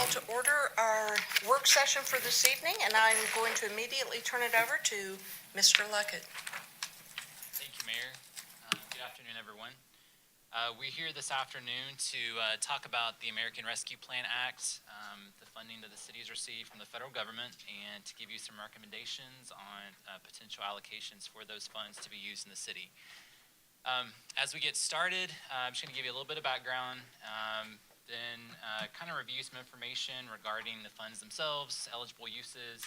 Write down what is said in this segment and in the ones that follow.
call to order our work session for this evening, and I'm going to immediately turn it over to Mr. Luckett. Thank you, Mayor. Good afternoon, everyone. We're here this afternoon to talk about the American Rescue Plan Act, the funding that the city has received from the federal government, and to give you some recommendations on potential allocations for those funds to be used in the city. As we get started, I'm just going to give you a little bit of background, then kind of review some information regarding the funds themselves, eligible uses,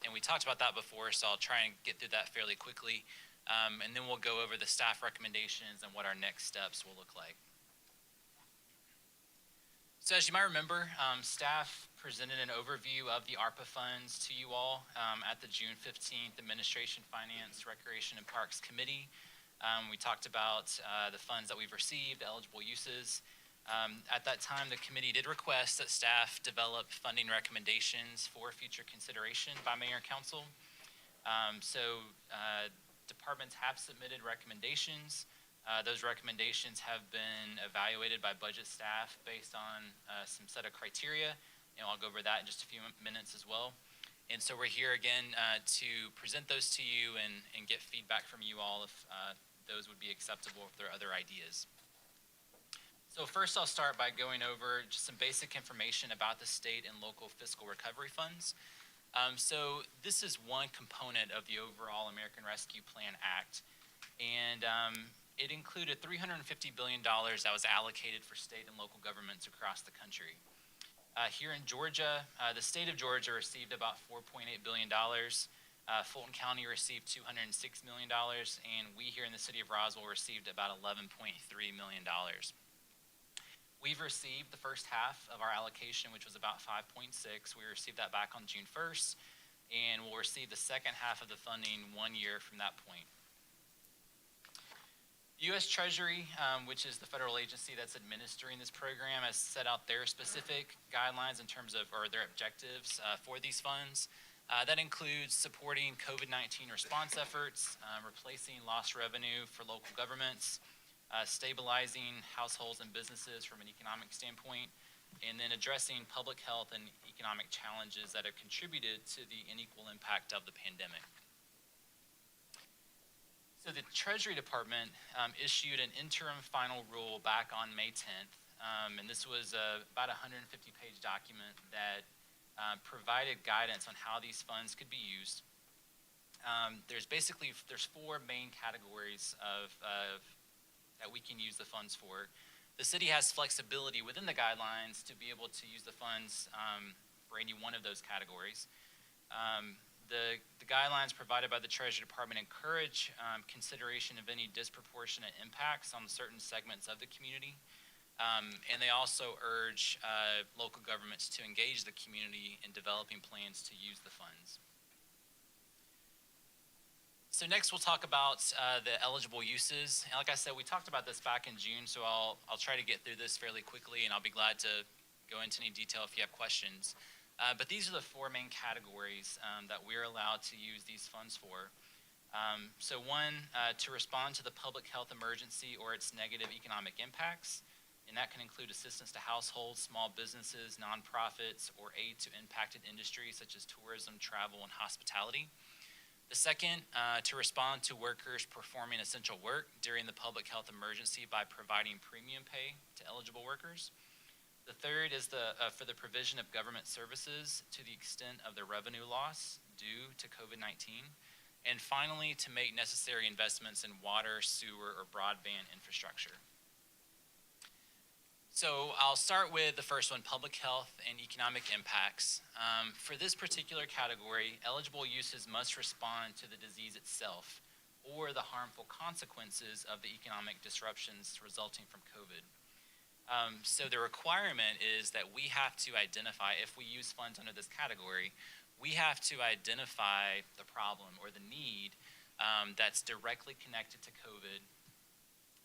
and we talked about that before, so I'll try and get through that fairly quickly, and then we'll go over the staff recommendations and what our next steps will look like. So as you might remember, staff presented an overview of the ARPA funds to you all at the June 15th Administration, Finance, Recreation, and Parks Committee. We talked about the funds that we've received, eligible uses. At that time, the committee did request that staff develop funding recommendations for future consideration by Mayor and Council. Departments have submitted recommendations. Those recommendations have been evaluated by budget staff based on some set of criteria, and I'll go over that in just a few minutes as well. And so we're here again to present those to you and get feedback from you all if those would be acceptable, if there are other ideas. So first I'll start by going over just some basic information about the state and local fiscal recovery funds. So this is one component of the overall American Rescue Plan Act, and it included $350 billion that was allocated for state and local governments across the country. Here in Georgia, the state of Georgia received about $4.8 billion. Fulton County received $206 million, and we here in the city of Roswell received about $11.3 million. We've received the first half of our allocation, which was about 5.6. We received that back on June 1st, and we'll receive the second half of the funding 1 year from that point. U.S. Treasury, which is the federal agency that's administering this program, has set out their specific guidelines in terms of, or their objectives for these funds. That includes supporting COVID-19 response efforts, replacing lost revenue for local governments, stabilizing households and businesses from an economic standpoint, and then addressing public health and economic challenges that have contributed to the unequal impact of the pandemic. So the Treasury Department issued an interim final rule back on May 10th, and this was about a 150-page document that provided guidance on how these funds could be used. There's four main categories that we can use the funds for. The city has flexibility within the guidelines to be able to use the funds for any one of those categories. The guidelines provided by the Treasury Department encourage consideration of any disproportionate impacts on certain segments of the community, and they also urge local governments to engage the community in developing plans to use the funds. So next we'll talk about the eligible uses. And like I said, we talked about this back in June, so I'll try to get through this fairly quickly, and I'll be glad to go into any detail if you have questions. But these are the four main categories that we're allowed to use these funds for. So one, to respond to the public health emergency or its negative economic impacts, and that can include assistance to households, small businesses, nonprofits, or aid to impacted industries such as tourism, travel, and hospitality. The second, to respond to workers performing essential work during the public health emergency by providing premium pay to eligible workers. The third is for the provision of government services to the extent of the revenue loss due to COVID-19. And finally, to make necessary investments in water, sewer, or broadband infrastructure. So I'll start with the first one, public health and economic impacts. For this particular category, eligible uses must respond to the disease itself or the harmful consequences of the economic disruptions resulting from COVID. So the requirement is that we have to identify, if we use funds under this category, we have to identify the problem or the need that's directly connected to COVID,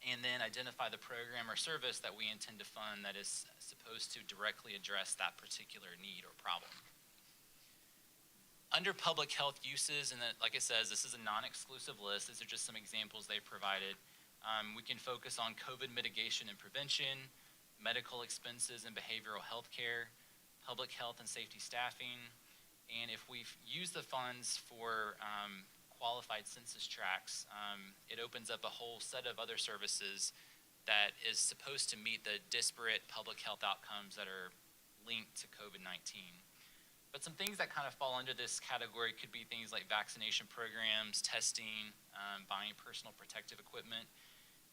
and then identify the program or service that we intend to fund that is supposed to directly address that particular need or problem. Under public health uses, and like it says, this is a non-exclusive list. These are just some examples they've provided. We can focus on COVID mitigation and prevention, medical expenses and behavioral health care, public health and safety staffing, and if we use the funds for qualified census tracts, it opens up a whole set of other services that is supposed to meet the disparate public health outcomes that are linked to COVID-19. But some things that kind of fall under this category could be things like vaccination programs, testing, buying personal protective equipment.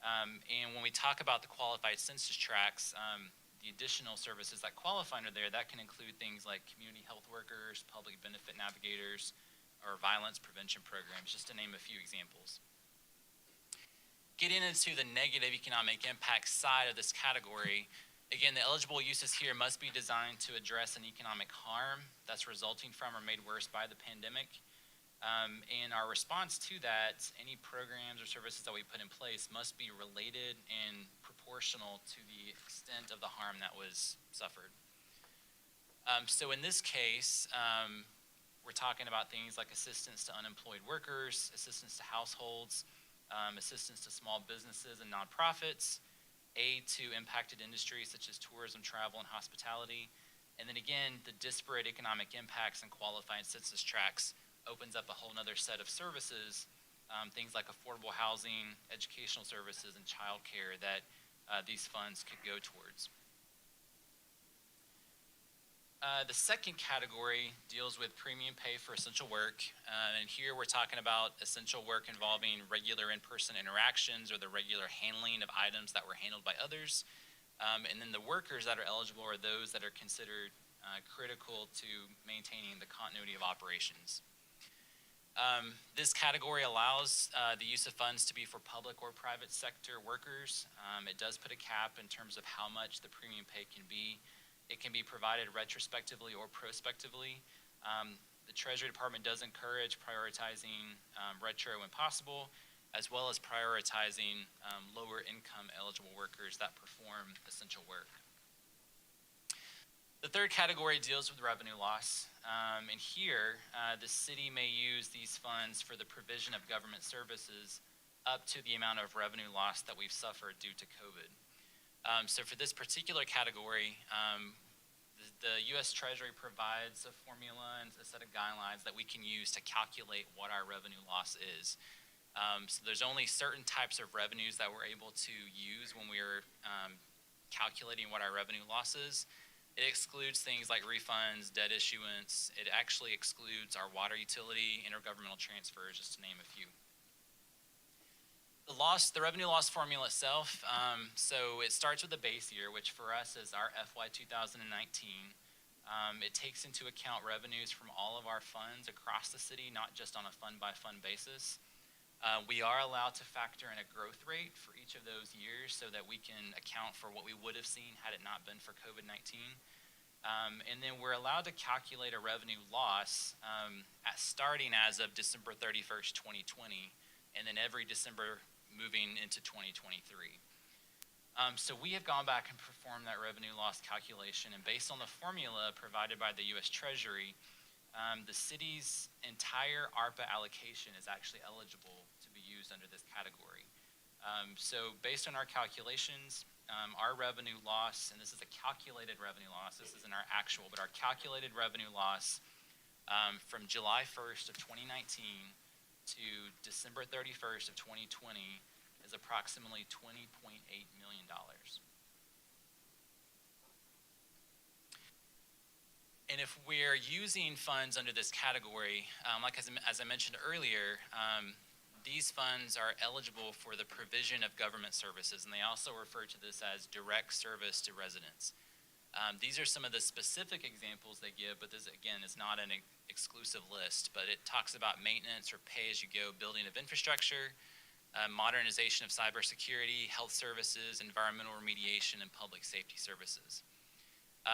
And when we talk about the qualified census tracts, the additional services that qualify under there, that can include things like community health workers, public benefit navigators, or violence prevention programs, just to name a few examples. Getting into the negative economic impact side of this category, again, the eligible uses here must be designed to address an economic harm that's resulting from or made worse by the pandemic. And our response to that, any programs or services that we put in place must be related and proportional to the extent of the harm that was suffered. So in this case, we're talking about things like assistance to unemployed workers, assistance to households, assistance to small businesses and nonprofits, aid to impacted industries such as tourism, travel, and hospitality. And then again, the disparate economic impacts and qualified census tracts opens up a whole nother set of services, things like affordable housing, educational services, and childcare that these funds could go towards. The second category deals with premium pay for essential work. And here we're talking about essential work involving regular in-person interactions or the regular handling of items that were handled by others. And then the workers that are eligible are those that are considered critical to maintaining the continuity of operations. This category allows the use of funds to be for public or private sector workers. It does put a cap in terms of how much the premium pay can be. It can be provided retrospectively or prospectively. The Treasury Department does encourage prioritizing retro when possible, as well as prioritizing lower income eligible workers that perform essential work. The third category deals with revenue loss. And here, the city may use these funds for the provision of government services up to the amount of revenue loss that we've suffered due to COVID. So for this particular category, the U.S. Treasury provides a formula and a set of guidelines that we can use to calculate what our revenue loss is. So there's only certain types of revenues that we're able to use when we're calculating what our revenue loss is. It excludes things like refunds, debt issuance. It actually excludes our water utility, intergovernmental transfers, just to name a few. The revenue loss formula itself, so it starts with the base year, which for us is our FY 2019. It takes into account revenues from all of our funds across the city, not just on a fund-by-fund basis. We are allowed to factor in a growth rate for each of those years so that we can account for what we would have seen had it not been for COVID-19. And then we're allowed to calculate a revenue loss starting as of December 31st, 2020, and then every December moving into 2023. So we have gone back and performed that revenue loss calculation, and based on the formula provided by the U.S. Treasury, the city's entire ARPA allocation is actually eligible to be used under this category. So based on our calculations, our revenue loss, and this is a calculated revenue loss, this isn't our actual, but our calculated revenue loss from July 1st of 2019 to December 31st of 2020 is approximately $20.8 million. And if we're using funds under this category, as I mentioned earlier, these funds are eligible for the provision of government services, and they also refer to this as direct service to residents. These are some of the specific examples they give, but this, again, is not an exclusive list, but it talks about maintenance or pay-as-you-go building of infrastructure, modernization of cybersecurity, health services, environmental remediation, and public safety services.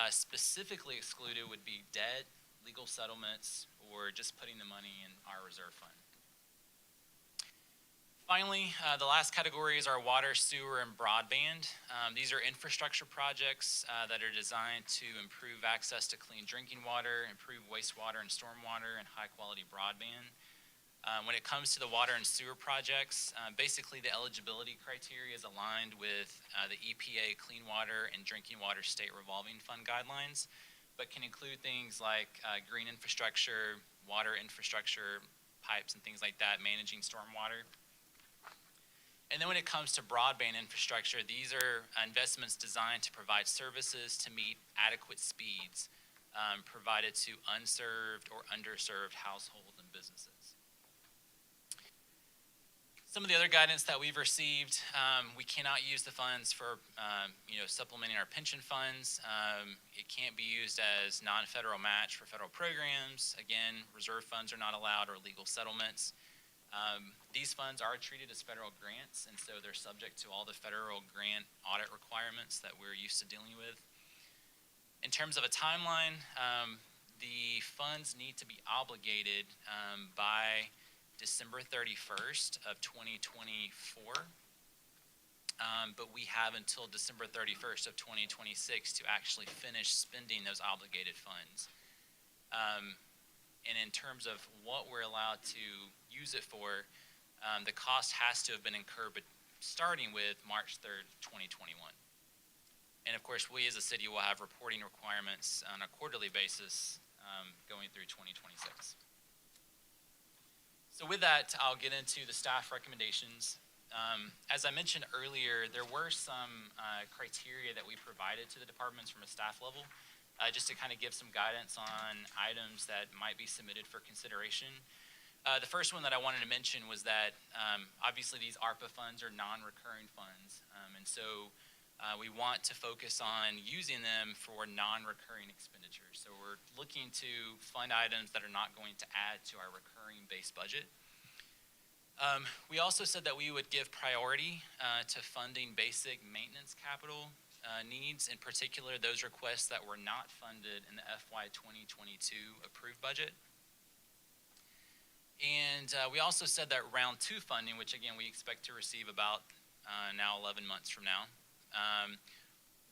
Specifically excluded would be debt, legal settlements, or just putting the money in our reserve fund. Finally, the last category is our water, sewer, and broadband. These are infrastructure projects that are designed to improve access to clean drinking water, improve wastewater and stormwater, and high-quality broadband. When it comes to the water and sewer projects, basically the eligibility criteria is aligned with the EPA Clean Water and Drinking Water State Revolving Fund guidelines, but can include things like green infrastructure, water infrastructure, pipes and things like that, managing stormwater. And then when it comes to broadband infrastructure, these are investments designed to provide services to meet adequate speeds provided to unserved or underserved households and businesses. Some of the other guidance that we've received, we cannot use the funds for supplementing our pension funds. It can't be used as non-federal match for federal programs. Again, reserve funds are not allowed or legal settlements. These funds are treated as federal grants, and so they're subject to all the federal grant audit requirements that we're used to dealing with. In terms of a timeline, the funds need to be obligated by December 31st of 2024, but we have until December 31st of 2026 to actually finish spending those obligated funds. And in terms of what we're allowed to use it for, the cost has to have been incurred starting with March 3rd, 2021. And of course, we as a city will have reporting requirements on a quarterly basis going through 2026. So with that, I'll get into the staff recommendations. As I mentioned earlier, there were some criteria that we provided to the departments from a staff level, just to kind of give some guidance on items that might be submitted for consideration. The first one that I wanted to mention was that obviously these ARPA funds are non-recurring funds, and so we want to focus on using them for non-recurring expenditures. So we're looking to fund items that are not going to add to our recurring base budget. We also said that we would give priority to funding basic maintenance capital needs, in particular those requests that were not funded in the FY 2022 approved budget. And we also said that round 2 funding, which again we expect to receive about now 11 months from now,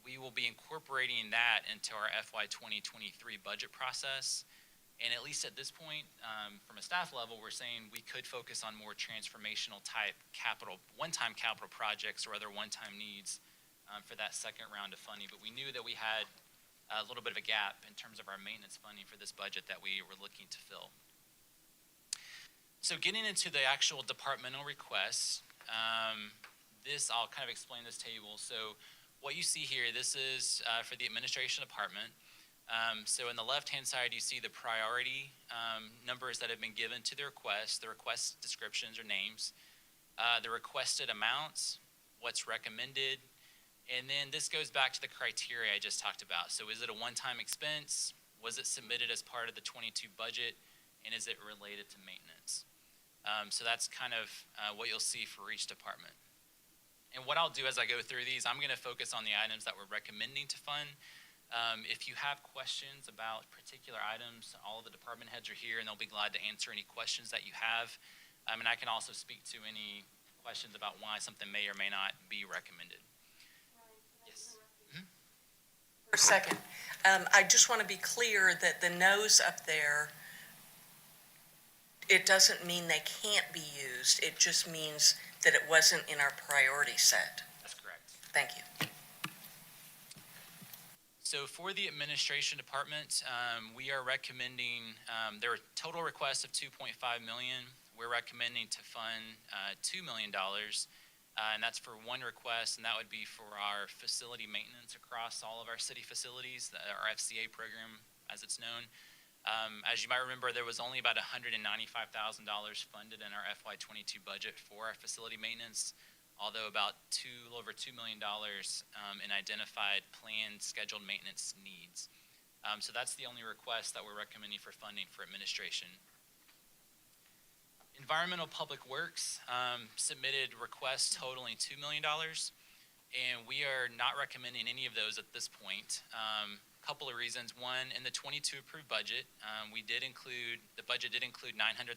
we will be incorporating that into our FY 2023 budget process. And at least at this point, from a staff level, we're saying we could focus on more transformational type capital, one-time capital projects or other one-time needs for that second round of funding. But we knew that we had a little bit of a gap in terms of our maintenance funding for this budget that we were looking to fill. So getting into the actual departmental requests, I'll kind of explain this table. So what you see here, this is for the administration department. So in the left-hand side, you see the priority numbers that have been given to the request descriptions or names, the requested amounts, what's recommended, and then this goes back to the criteria I just talked about. So is it a one-time expense? Was it submitted as part of the 22 budget? And is it related to maintenance? So that's kind of what you'll see for each department. And what I'll do as I go through these, I'm going to focus on the items that we're recommending to fund. If you have questions about particular items, all of the department heads are here and they'll be glad to answer any questions that you have. And I can also speak to any questions about why something may or may not be recommended. Yes. For a second, I just want to be clear that the no's up there, it doesn't mean they can't be used. It just means that it wasn't in our priority set. That's correct. Thank you. So for the administration department, we are recommending, there are total requests of $2.5 million. We're recommending to fund $2 million, and that's for one request, and that would be for our facility maintenance across all of our city facilities, our FCA program as it's known. As you might remember, there was only about $195,000 funded in our FY 22 budget for our facility maintenance, although about a little over $2 million in identified planned scheduled maintenance needs. So that's the only request that we're recommending for funding for administration. Environmental Public Works submitted requests totaling $2 million, and we are not recommending any of those at this point. Couple of reasons. One, in the 22 approved budget, the budget did include $900,000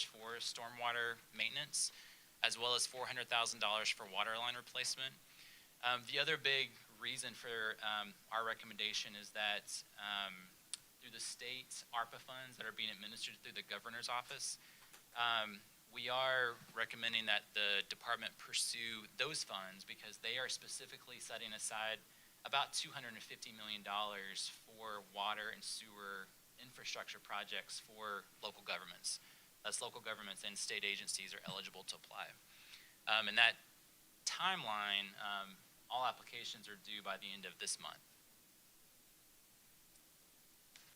for stormwater maintenance, as well as $400,000 for water line replacement. The other big reason for our recommendation is that through the state ARPA funds that are being administered through the governor's office, We are recommending that the department pursue those funds because they are specifically setting aside about $250 million for water and sewer infrastructure projects for local governments. That's local governments and state agencies are eligible to apply. And that timeline, all applications are due by the end of this month.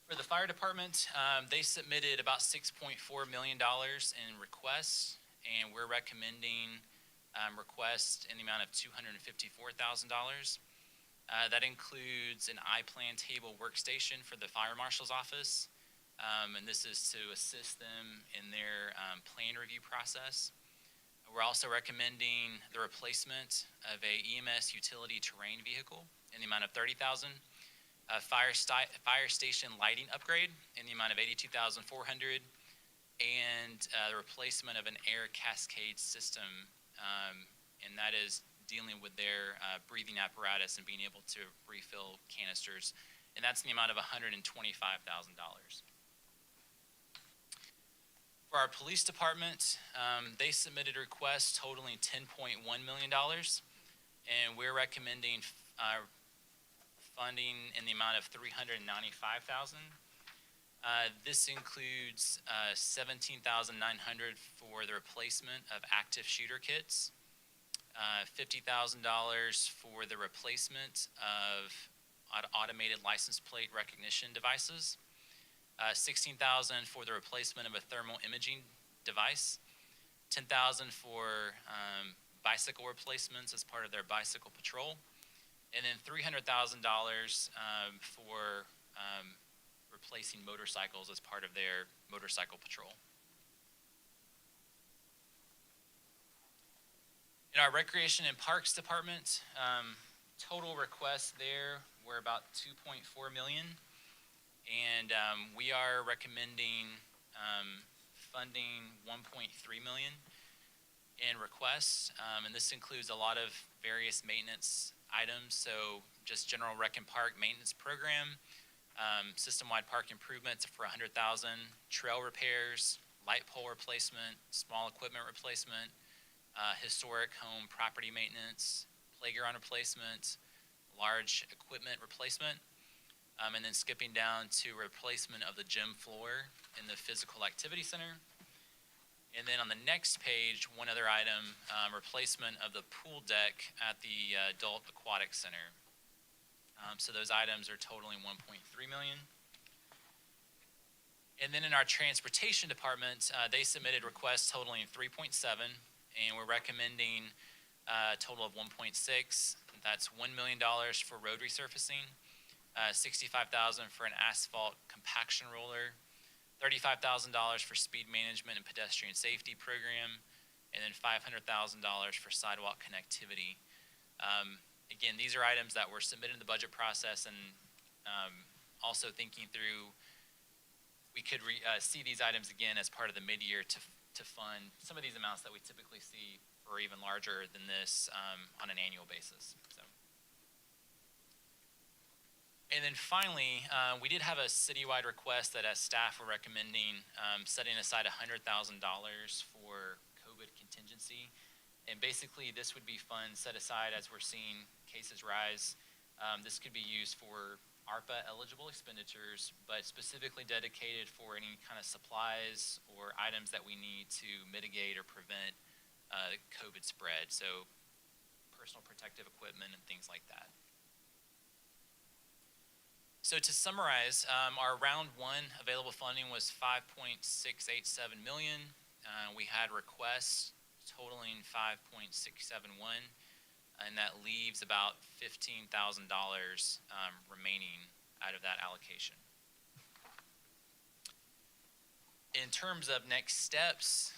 For the fire department, they submitted about $6.4 million in requests, and we're recommending requests in the amount of $254,000. That includes an I-plan table workstation for the fire marshal's office, and this is to assist them in their plan review process. We're also recommending the replacement of a EMS utility terrain vehicle in the amount of $30,000. A fire station lighting upgrade in the amount of $82,400, and the replacement of an air cascade system, and that is dealing with their breathing apparatus and being able to refill canisters, and that's in the amount of $125,000. For our police department, they submitted a request totaling $10.1 million, and we're recommending funding in the amount of $395,000. This includes $17,900 for the replacement of active shooter kits, $50,000 for the replacement of automated license plate recognition devices, $16,000 for the replacement of a thermal imaging device, $10,000 for bicycle replacements as part of their bicycle patrol, and then $300,000 for replacing motorcycles as part of their motorcycle patrol. In our Recreation and Parks Department, total requests there were about $2.4 million, and we are recommending funding $1.3 million in requests, and this includes a lot of various maintenance items, so just general rec and park maintenance program, system-wide park improvements for $100,000, trail repairs, light pole replacement, small equipment replacement, historic home property maintenance, playground replacement, large equipment replacement, and then skipping down to replacement of the gym floor in the physical activity center. And then on the next page, one other item, replacement of the pool deck at the Adult Aquatic Center. So those items are totaling $1.3 million. And then in our Transportation Department, they submitted requests totaling $3.7, and we're recommending a total of $1.6. That's $1 million for road resurfacing, $65,000 for an asphalt compaction roller, $35,000 for speed management and pedestrian safety program, and then $500,000 for sidewalk connectivity. Again, these are items that were submitted in the budget process, and also thinking through, we could see these items again as part of the mid-year to fund some of these amounts that we typically see, or even larger than this, on an annual basis. So. And then finally, we did have a citywide request that as staff were recommending setting aside $100,000 for Cobit Contingency. And basically this would be funds set aside as we're seeing cases rise. This could be used for ARPA eligible expenditures, but specifically dedicated for any kind of supplies or items that we need to mitigate or prevent COVID spread. So personal protective equipment and things like that. So to summarize, our round one available funding was $5.687 million. We had requests totaling $5.671, and that leaves about $15,000 remaining out of that allocation. In terms of next steps,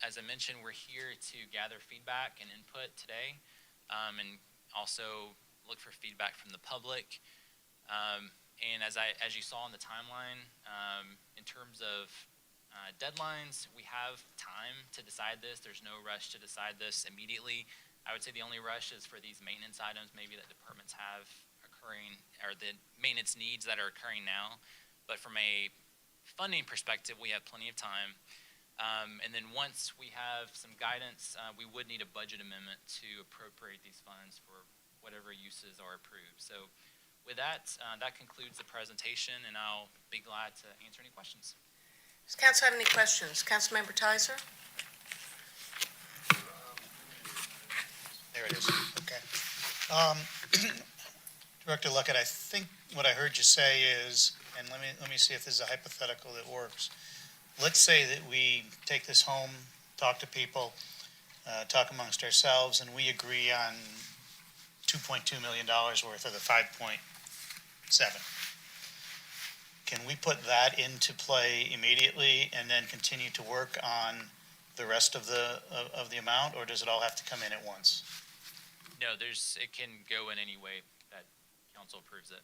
as I mentioned, we're here to gather feedback and input today, and also look for feedback from the public. And as you saw in the timeline, in terms of deadlines, we have time to decide this. There's no rush to decide this immediately. I would say the only rush is for these maintenance items maybe that departments have occurring, or the maintenance needs that are occurring now. But from a funding perspective, we have plenty of time. And then once we have some guidance, we would need a budget amendment to appropriate these funds for whatever uses are approved. So with that, that concludes the presentation, and I'll be glad to answer any questions. Does council have any questions? Councilmember Tizer? There it is. Okay. Director Luckett, I think what I heard you say is, and let me see if this is a hypothetical that works. Let's say that we take this home, talk to people, talk amongst ourselves, and we agree on $2.2 million worth of the 5.7. Can we put that into play immediately and then continue to work on the rest of the amount, or does it all have to come in at once? No, it can go in any way that council approves it.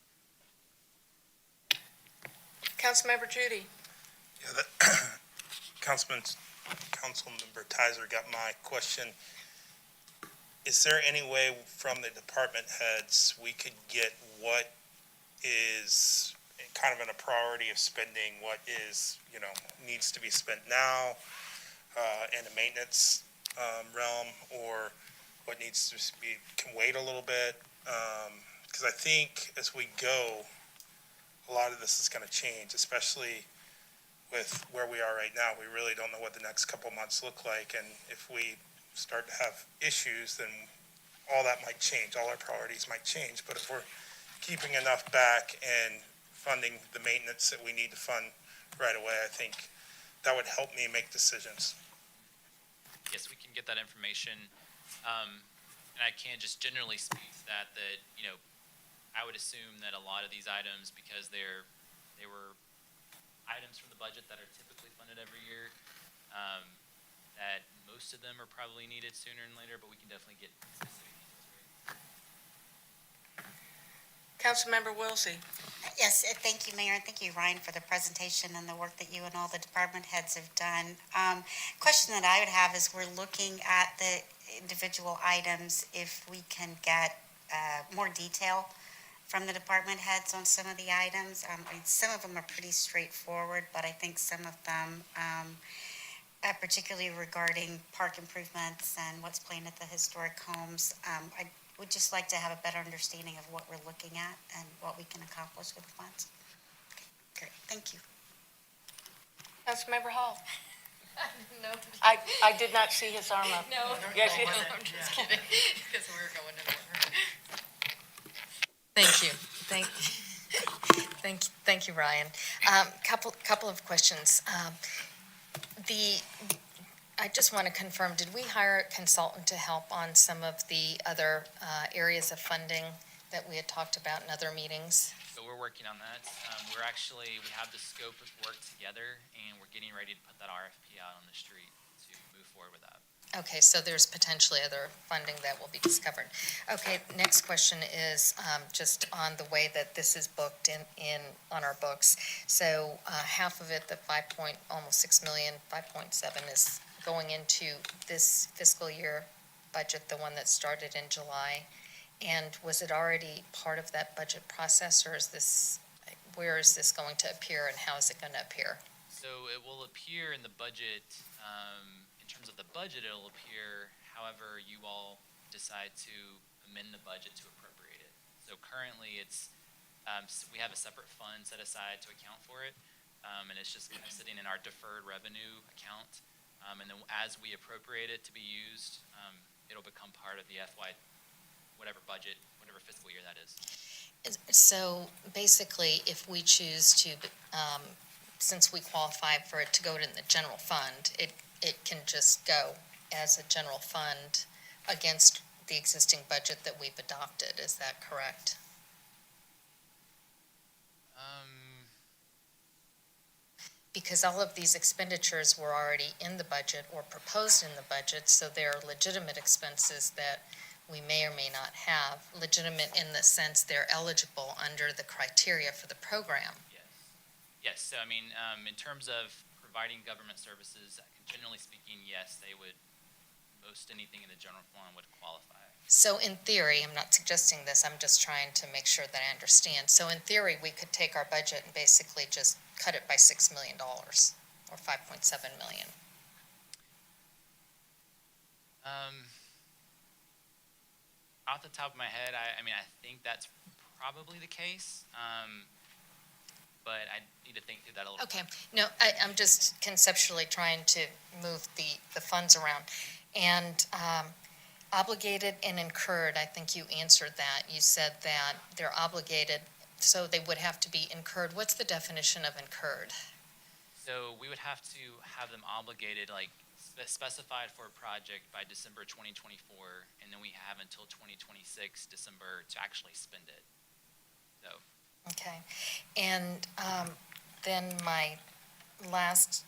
Councilmember Judy? Yeah, Councilmember Tizer got my question. Is there any way from the department heads we could get what is kind of in a priority of spending, what is, needs to be spent now in the maintenance realm, or what needs to can wait a little bit? Because I think as we go, a lot of this is going to change, especially with where we are right now. We really don't know what the next couple months look like, and if we start to have issues, then all that might change. All our priorities might change. But if we're keeping enough back and funding the maintenance that we need to fund right away, I think that would help me make decisions. Yes, we can get that information. And I can just generally speak to that, I would assume that a lot of these items, because they were items from the budget that are typically funded every year, that most of them are probably needed sooner than later, but we can definitely get specific details. Councilmember Wilsey? Yes, thank you, Mayor, and thank you, Ryan, for the presentation and the work that you and all the department heads have done. Question that I would have is, we're looking at the individual items, if we can get more detail from the department heads on some of the items. Some of them are pretty straightforward, but I think some of them, particularly regarding park improvements and what's planned at the historic homes, I would just like to have a better understanding of what we're looking at and what we can accomplish with the funds. Okay, great, thank you. Councilmember Hall? No. I did not see his arm up. No. Yes, you- I'm just kidding, because we're going in order. Thank you. Thank you, Ryan. Couple of questions. I just want to confirm, did we hire a consultant to help on some of the other areas of funding that we had talked about in other meetings? So we're working on that. We have the scope of work together, and we're getting ready to put that RFP out on the street to move forward with that. Okay, so there's potentially other funding that will be discovered. Okay, next question is just on the way that this is booked in on our books. So half of it, the almost 6 million, 5.7 is going into this fiscal year budget, the one that started in July. And was it already part of that budget process, or where is this going to appear, and how is it going to appear? So it will appear in the budget, in terms of the budget, it'll appear however you all decide to amend the budget to appropriate it. So currently we have a separate fund set aside to account for it, and it's just kind of sitting in our deferred revenue account. And then as we appropriate it to be used, it'll become part of the FY, whatever budget, whatever fiscal year that is. So basically, if we choose to, since we qualify for it to go in the general fund, it can just go as a general fund against the existing budget that we've adopted. Is that correct? Because all of these expenditures were already in the budget or proposed in the budget, so they're legitimate expenses that we may or may not have. Legitimate in the sense they're eligible under the criteria for the program. Yes, so in terms of providing government services, generally speaking, yes, they would, most anything in the general fund would qualify. So in theory, I'm not suggesting this, I'm just trying to make sure that I understand. So in theory, we could take our budget and basically just cut it by $6 million or 5.7 million. Off the top of my head, I mean, I think that's probably the case. But I need to think through that a little. Okay, no, I'm just conceptually trying to move the funds around. And obligated and incurred, I think you answered that. You said that they're obligated, so they would have to be incurred. What's the definition of incurred? So we would have to have them obligated, like specified for a project by December 2024, and then we have until 2026 December to actually spend it. So. Okay, and then my last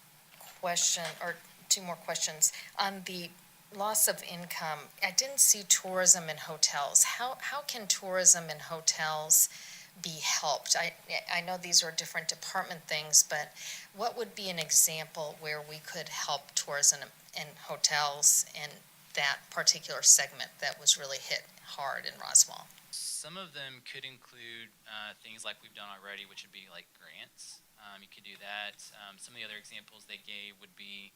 question, or two more questions. On the loss of income, I didn't see tourism and hotels. How can tourism and hotels be helped? I know these are different department things, but what would be an example where we could help tourism and hotels in that particular segment that was really hit hard in Roswell? Some of them could include things like we've done already, which would be like grants. You could do that. Some of the other examples they gave would be,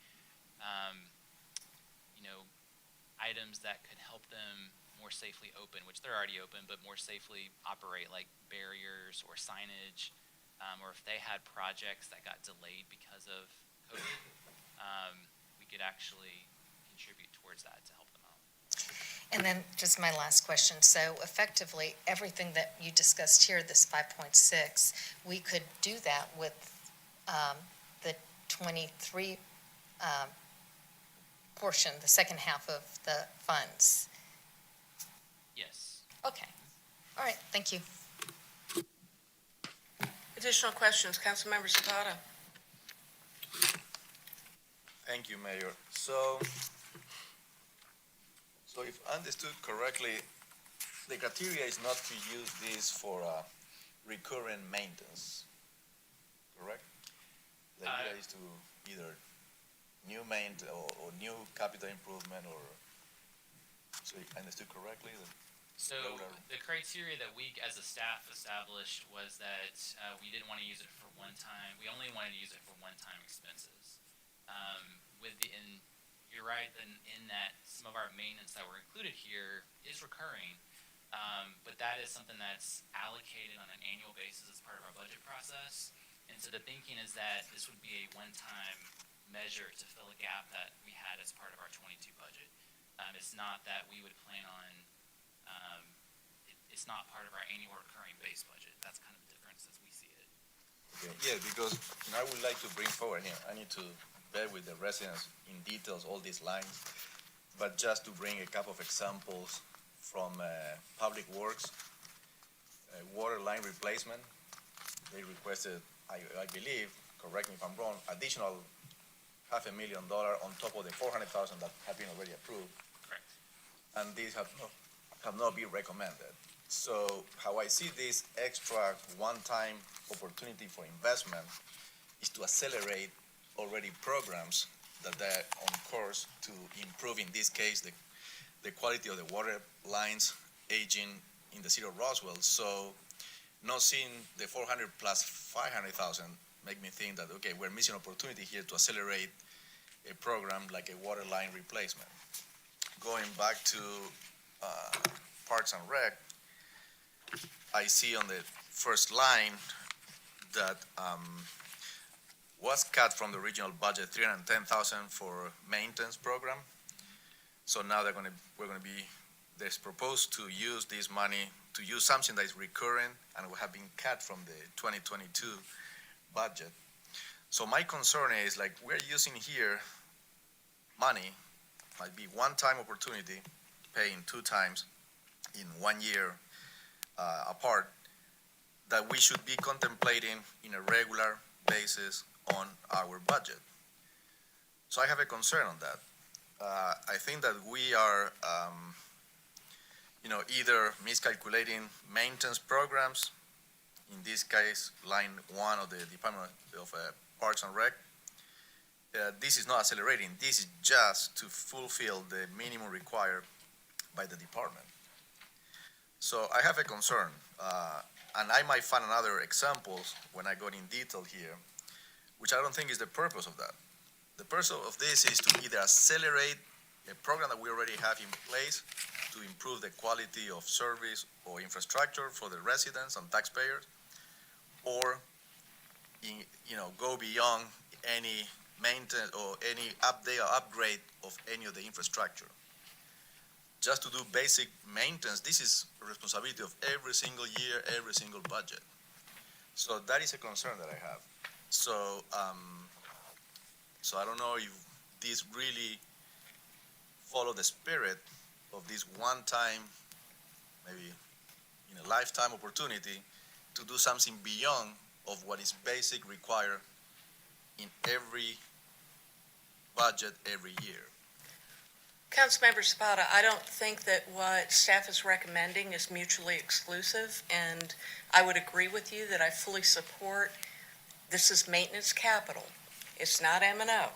items that could help them more safely open, which they're already open, but more safely operate, like barriers or signage, or if they had projects that got delayed because of COVID, we could actually contribute towards that to help them out. And then just my last question. So effectively, everything that you discussed here, this 5.6, we could do that with the 23 portion, the second half of the funds. Yes. Okay. All right, thank you. Additional questions, Councilmember Zapata? Thank you, Mayor. So if understood correctly, the criteria is not to use this for recurrent maintenance, correct? The idea is to either new or new capital improvement, or, so I understood correctly? So the criteria that we as a staff established was that we didn't want to use it for one time. We only wanted to use it for one-time expenses. And you're right, in that some of our maintenance that were included here is recurring, but that is something that's allocated on an annual basis as part of our budget process. And so the thinking is that this would be a one-time measure to fill a gap that we had as part of our 22 budget. It's not that we would plan on, it's not part of our annual recurring base budget. That's kind of the difference as we see it. Okay, yeah, because I would like to bring forward here, I need to bear with the residents in details all these lines, but just to bring a couple of examples from Public Works, water line replacement. They requested, I believe, correct me if I'm wrong, additional $500,000 on top of the $400,000 that have been already approved. Correct. And these have not been recommended. So how I see this extra one-time opportunity for investment is to accelerate already programs that they're on course to improve, in this case, the quality of the water lines aging in the city of Roswell. So not seeing the 400 plus 500,000 make me think that, okay, we're missing opportunity here to accelerate a program like a water line replacement. Going back to Parks and Rec, I see on the first line that was cut from the regional budget $310,000 for maintenance program. So now they're proposed to use this money to use something that is recurring and will have been cut from the 2022 budget. So my concern is, like, we're using here money, might be one-time opportunity, paying two times in 1 year apart, that we should be contemplating in a regular basis on our budget. So I have a concern on that. I think that we are, either miscalculating maintenance programs, in this case, line 1 of the Department of Parks and Rec. This is not accelerating. This is just to fulfill the minimum required by the department. So I have a concern, and I might find another examples when I go in detail here, which I don't think is the purpose of that. The purpose of this is to either accelerate a program that we already have in place to improve the quality of service or infrastructure for the residents and taxpayers, or go beyond any maintenance or any update or upgrade of any of the infrastructure. Just to do basic maintenance, this is a responsibility of every single year, every single budget. So that is a concern that I have. So, so I don't know if this really follow the spirit of this one-time, maybe in a lifetime opportunity to do something beyond of what is basic required in every budget every year. Councilmember Zapata, I don't think that what staff is recommending is mutually exclusive, and I would agree with you that I fully support, this is maintenance capital. It's not M&O,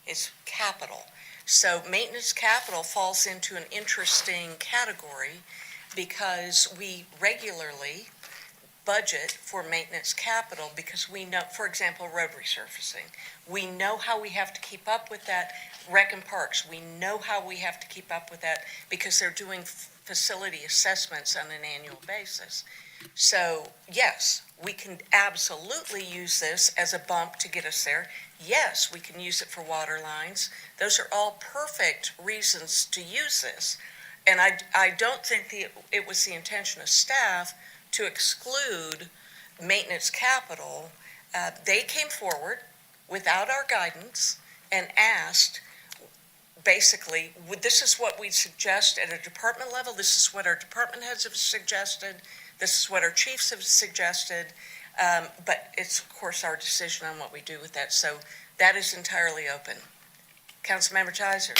it's capital. So maintenance capital falls into an interesting category because we regularly budget for maintenance capital because we know, for example, road resurfacing. We know how we have to keep up with that. Rec and Parks, we know how we have to keep up with that because they're doing facility assessments on an annual basis. So, yes, we can absolutely use this as a bump to get us there. Yes, we can use it for water lines. Those are all perfect reasons to use this. And I don't think it was the intention of staff to exclude maintenance capital. They came forward without our guidance and asked, basically, this is what we suggest at a department level, this is what our department heads have suggested, this is what our chiefs have suggested, but it's, of course, our decision on what we do with that. So that is entirely open. Councilmember Tizer.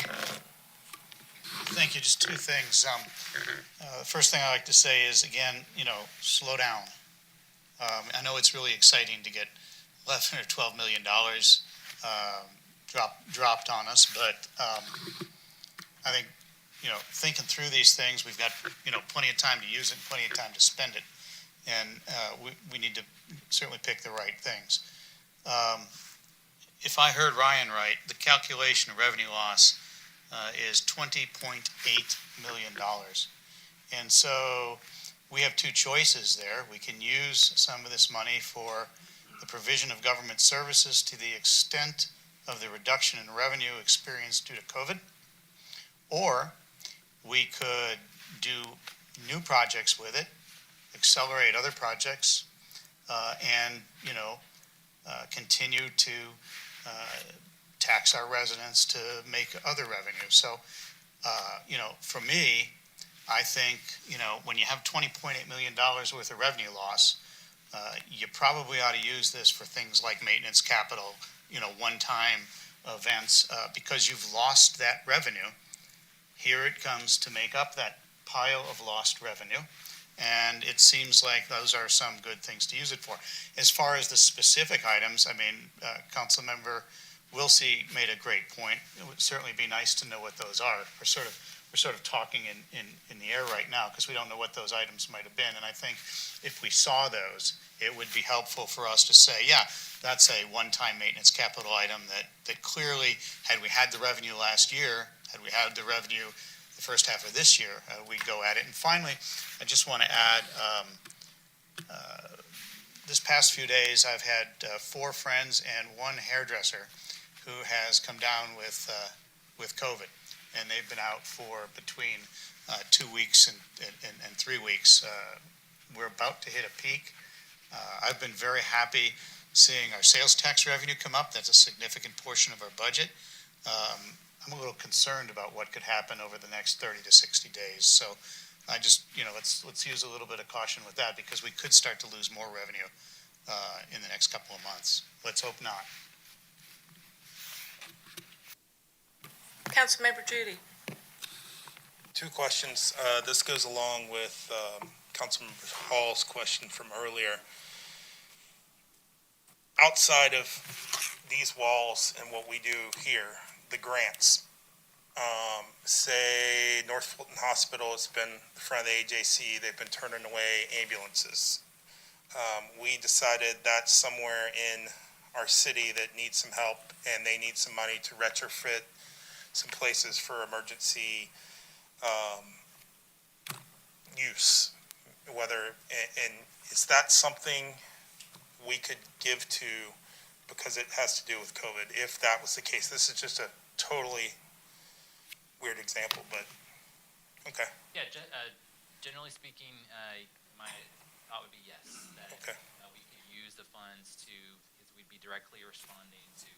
Thank you. Just two things. The first thing I'd like to say is, again, slow down. I know it's really exciting to get $11 or $12 million dropped on us, but I think, thinking through these things, we've got, plenty of time to use it, plenty of time to spend it, and we need to certainly pick the right things. If I heard Ryan right, the calculation of revenue loss is $20.8 million. And so we have two choices there. We can use some of this money for the provision of government services to the extent of the reduction in revenue experienced due to COVID, or we could do new projects with it, accelerate other projects, and continue to tax our residents to make other revenue. So, for me, I think, when you have $20.8 million worth of revenue loss, you probably ought to use this for things like maintenance capital, one-time events, because you've lost that revenue. Here it comes to make up that pile of lost revenue. And it seems like those are some good things to use it for. As far as the specific items, Councilmember Wilsey made a great point. It would certainly be nice to know what those are. We're sort of talking in the air right now because we don't know what those items might have been. And I think if we saw those, it would be helpful for us to say, yeah, that's a one-time maintenance capital item that clearly, had we had the revenue last year, had we had the revenue the first half of this year, we'd go at it. And finally, I just want to add, this past few days, I've had 4 friends and 1 hairdresser who has come down with COVID, and they've been out for between 2 weeks and 3 weeks. We're about to hit a peak. I've been very happy seeing our sales tax revenue come up. That's a significant portion of our budget. I'm a little concerned about what could happen over the next 30 to 60 days. So I just, let's use a little bit of caution with that because we could start to lose more revenue in the next couple of months. Let's hope not. Councilmember Judy. 2 questions. This goes along with Councilmember Hall's question from earlier. Outside of these walls and what we do here, the grants, say North Fulton Hospital has been in front of the AJC, they've been turning away ambulances. We decided that's somewhere in our city that needs some help and they need some money to retrofit some places for emergency, use, whether, and is that something we could give to, because it has to do with COVID, if that was the case? This is just a totally weird example, but, okay, Yeah, generally speaking, my thought would be yes, that okay. we could use the funds to, because we'd be directly responding to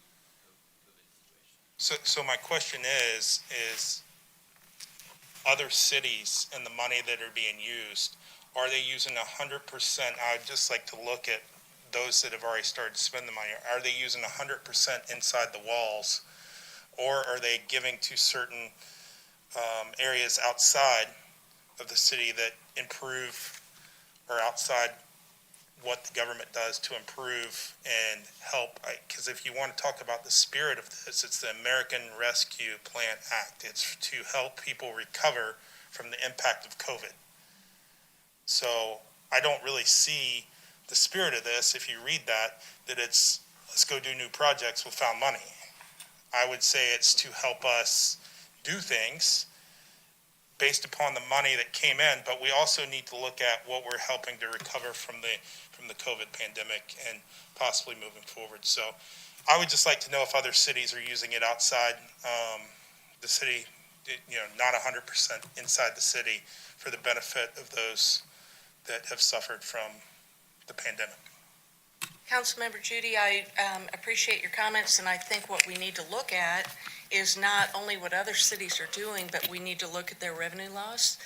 COVID situation. So my question is other cities and the money that are being used, are they using 100%? I'd just like to look at those that have already started to spend the money. Are they using 100% inside the walls, or are they giving to certain areas outside of the city that improve, or outside what the government does to improve and help? Because if you want to talk about the spirit of this, it's the American Rescue Plan Act. It's to help people recover from the impact of COVID. So I don't really see the spirit of this, if you read that it's, let's go do new projects with found money. I would say it's to help us do things based upon the money that came in, but we also need to look at what we're helping to recover from the COVID pandemic and possibly moving forward. So I would just like to know if other cities are using it outside the city, not 100% inside the city, for the benefit of those that have suffered from the pandemic. Councilmember Judy, I appreciate your comments, and I think what we need to look at is not only what other cities are doing, but we need to look at their revenue loss,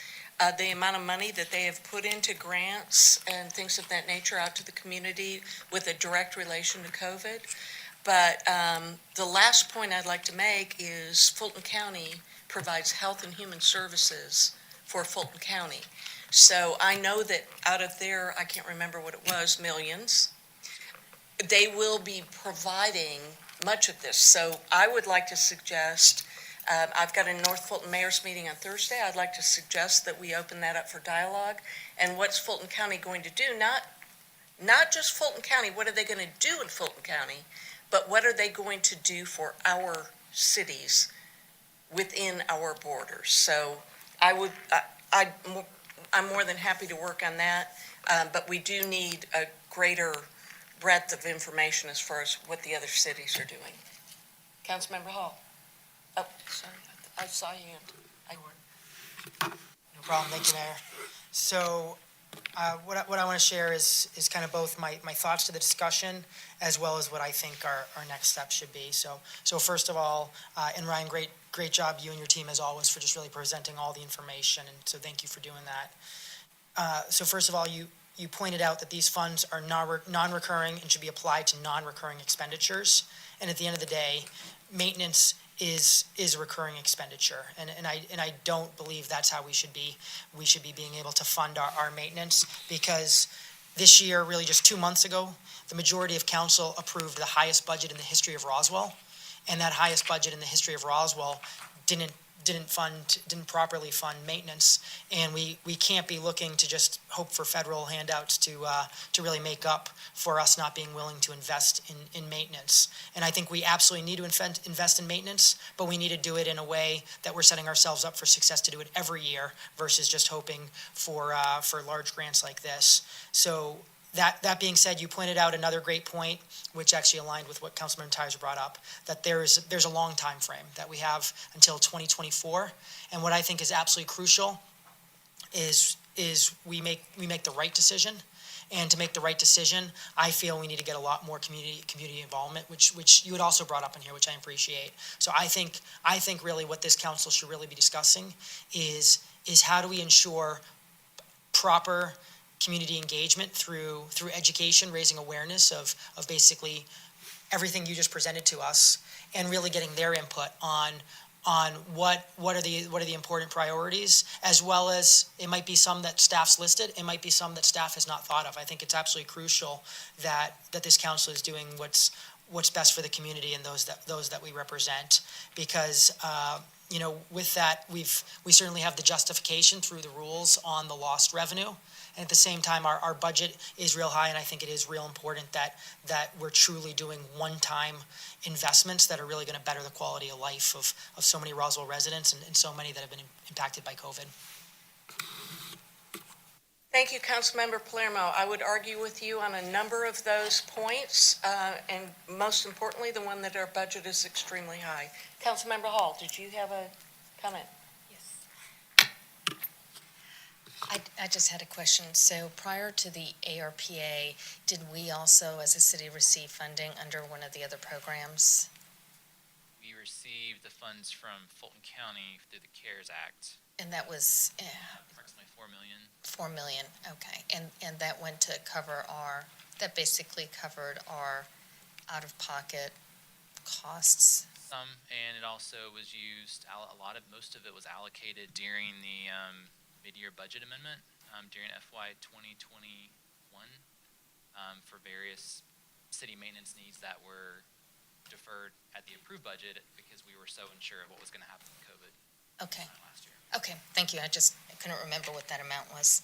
the amount of money that they have put into grants and things of that nature out to the community with a direct relation to COVID. But the last point I'd like to make is Fulton County provides health and human services for Fulton County. So I know that out of their, I can't remember what it was, millions, they will be providing much of this. So I would like to suggest, I've got a North Fulton Mayor's meeting on Thursday. I'd like to suggest that we open that up for dialogue. And what's Fulton County going to do? Not just Fulton County, what are they going to do in Fulton County, but what are they going to do for our cities within our borders? So I'm more than happy to work on that, but we do need a greater breadth of information as far as what the other cities are doing. Councilmember Hall. Oh, sorry, I saw you. No problem, thank you, Mayor. So what I want to share is kind of both my thoughts to the discussion as well as what I think our next steps should be. So first of all, and Ryan, great job, you and your team as always, for just really presenting all the information, and so thank you for doing that. So first of all, you pointed out that these funds are non-recurring and should be applied to non-recurring expenditures. And at the end of the day, maintenance is a recurring expenditure. And I don't believe that's how we should be being able to fund our maintenance, because this year, really just 2 months ago, the majority of council approved the highest budget in the history of Roswell. And that highest budget in the history of Roswell didn't properly fund maintenance, and we can't be looking to just hope for federal handouts to really make up for us not being willing to invest in maintenance. And I think we absolutely need to invest in maintenance, but we need to do it in a way that we're setting ourselves up for success to do it every year versus just hoping for large grants like this. So that being said, you pointed out another great point, which actually aligned with what Councilman Tizer brought up, that there's a long time frame, that we have until 2024. And what I think is absolutely crucial is we make the right decision. And to make the right decision, I feel we need to get a lot more community involvement, which you had also brought up in here, which I appreciate. So I think really what this council should really be discussing is how do we ensure proper community engagement through education, raising awareness of basically everything you just presented to us, and really getting their input on what are the important priorities, as well as it might be some that staff's listed, it might be some that staff has not thought of. I think it's absolutely crucial that this council is doing what's best for the community and those that we represent, because with that we certainly have the justification through the rules on the lost revenue. And at the same time, our budget is real high, and I think it is real important that we're truly doing one-time investments that are really going to better the quality of life of so many Roswell residents and so many that have been impacted by COVID. Thank you, Councilmember Palermo. I would argue with you on a number of those points, and most importantly, the one that our budget is extremely high. Councilmember Hall, did you have a comment? I just had a question. So prior to the ARPA, did we also, as a city, receive funding under one of the other programs? We received the funds from Fulton County through the CARES Act, And that was approximately $4 million. 4 million, okay. And that went to cover that basically covered our out-of-pocket costs? Some, and it also was used, most of it was allocated during the mid-year budget amendment during FY 2021 for various city maintenance needs that were deferred at the approved budget because we were so unsure of what was going to happen with COVID Okay, last year. okay, thank you. I couldn't remember what that amount was.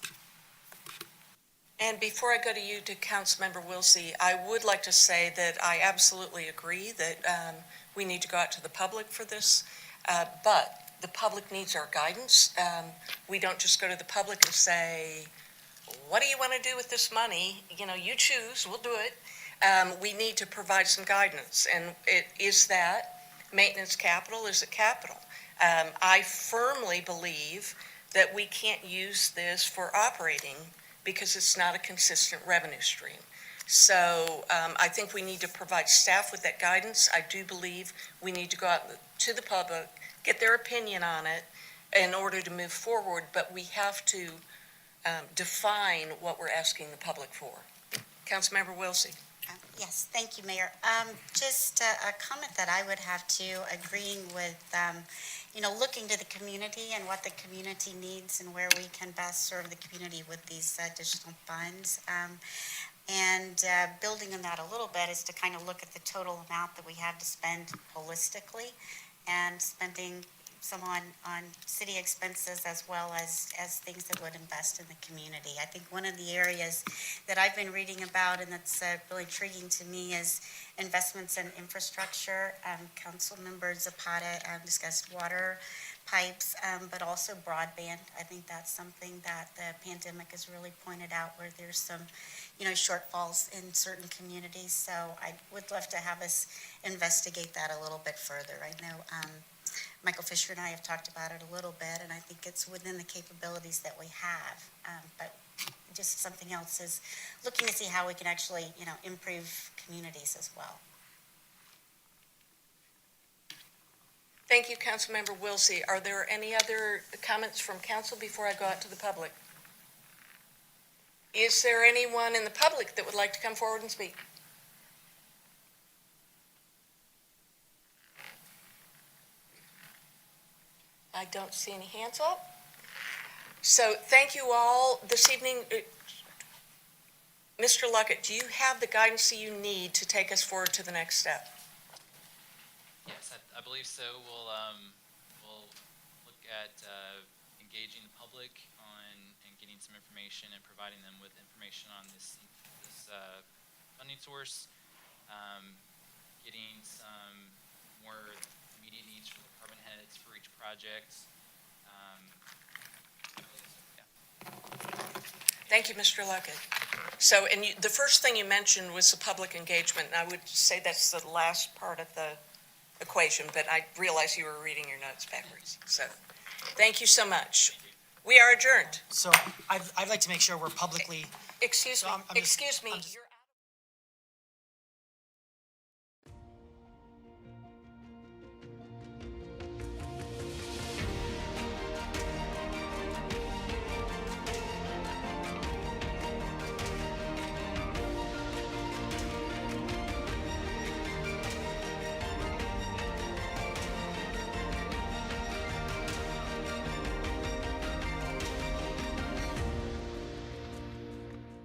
And before I go to you, to Councilmember Wilsey, I would like to say that I absolutely agree that we need to go out to the public for this, but the public needs our guidance. We don't just go to the public and say, what do you want to do with this money? You choose, we'll do it. We need to provide some guidance, and is that maintenance capital, is it capital? I firmly believe that we can't use this for operating because it's not a consistent revenue stream. So I think we need to provide staff with that guidance. I do believe we need to go out to the public, get their opinion on it in order to move forward, but we have to define what we're asking the public for. Councilmember Wilsey. Yes, thank you, Mayor. Just a comment that I would have to, agreeing with, looking to the community and what the community needs and where we can best serve the community with these additional funds. And building on that a little bit is to kind of look at the total amount that we have to spend holistically and spending some on city expenses as well as things that would invest in the community. I think one of the areas that I've been reading about and that's really intriguing to me is investments in infrastructure. Councilmember Zapata discussed water pipes, but also broadband. I think that's something that the pandemic has really pointed out where there's some shortfalls in certain communities. So I would love to have us investigate that a little bit further. I know Michael Fisher and I have talked about it a little bit, and I think it's within the capabilities that we have. But just something else is looking to see how we can actually, improve communities as well. Thank you, Councilmember Wilsey. Are there any other comments from council before I go out to the public? Is there anyone in the public that would like to come forward and speak? I don't see any hands up. So thank you all this evening. Mr. Luckett, do you have the guidance that you need to take us forward to the next step? Yes, I believe so. We'll look at engaging the public and getting some information and providing them with information on this funding source, getting some more immediate needs from department heads for each project. Thank you, Mr. Luckett. So, and the first thing you mentioned was the public engagement, and I would say that's the last part of the equation, but I realize you were reading your notes backwards. So, thank you so much. We are adjourned. So I'd like to make sure we're publicly. Excuse me, So I'm just- excuse me. I'm just- You're